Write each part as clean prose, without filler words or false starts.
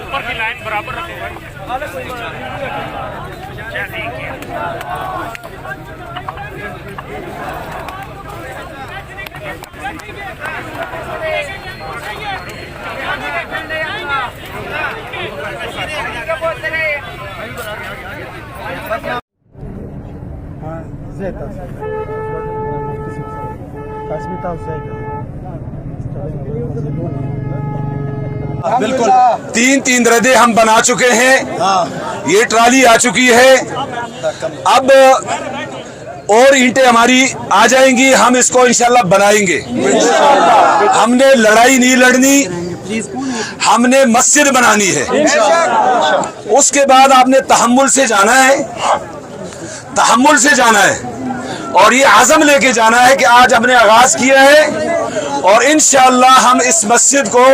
ऊपर की लाइन बराबर रखो बिल्कुल 3 रदे हम बना चुके हैं। ये ट्राली आ चुकी है। अब और ईंटें हमारी आ जाएंगी, हम इसको इंशाल्लाह बनाएंगे। हमने लड़ाई नहीं लड़नी, हमने मस्जिद बनानी है। उसके बाद आपने तहम्मुल से जाना है, तहम्मुल से जाना है और ये आज़म लेके जाना है कि आज हमने आगाज किया है और इंशाअल्लाह हम इस मस्जिद को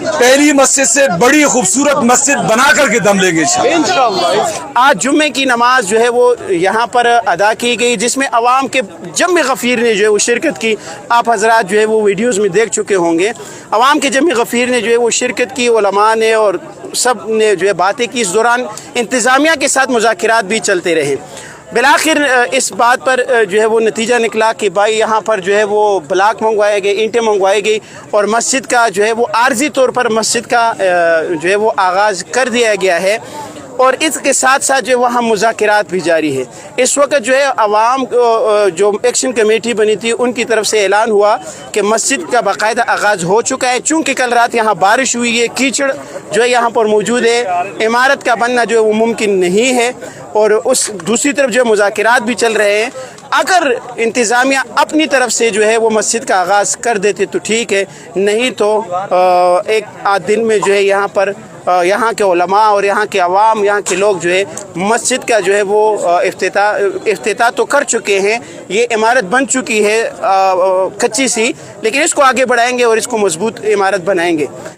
पहली मस्जिद से बड़ी खूबसूरत मस्जिद बना करके दम लेंगे इंशाअल्लाह। आज जुम्मे की नमाज जो है वो यहाँ पर अदा की गई, जिसमें अवाम के जम गफ़ीर ने जो है वो शिरकत की। आप हजरात जो है वो वीडियोज़ में देख चुके होंगे। अवाम के जम गफ़ीर ने जो है वो शिरकत की, उलमा ने और सब ने जो है बातें की। इस दौरान इंतज़ामिया के साथ मुज़ाकिरात भी चलते रहे। बिलाखिर इस बात पर जो है वो नतीजा निकला कि भाई यहाँ पर जो है वो ब्लॉक मंगवाए गए, ईंटें मंगवाई गई और मस्जिद का जो है वो आर्जी तौर पर मस्जिद का जो है वो आगाज़ कर दिया गया है और इसके साथ साथ जो है वहाँ मुज़ाकिरात भी जारी है। इस वक्त जो है अवाम जो एक्शन कमेटी बनी थी उनकी तरफ से ऐलान हुआ कि मस्जिद का बाकायदा आगाज़ हो चुका है। चूँकि कल रात यहाँ बारिश हुई है, कीचड़ जो है यहाँ पर मौजूद है, इमारत का बनना जो है वो मुमकिन नहीं है और उस दूसरी तरफ जो है मुज़ाकिरात भी चल रहे हैं। अगर इंतज़ामिया अपनी तरफ से जो है वो मस्जिद का आगाज़ कर देते तो ठीक है, नहीं तो एक आध दिन में जो है यहाँ पर यहाँ के उलमा और यहाँ के अवाम, यहाँ के लोग जो है मस्जिद का जो है वो इफ्तिताह तो कर चुके हैं। ये इमारत बन चुकी है कच्ची सी, लेकिन इसको आगे बढ़ाएंगे और इसको मजबूत इमारत बनाएंगे।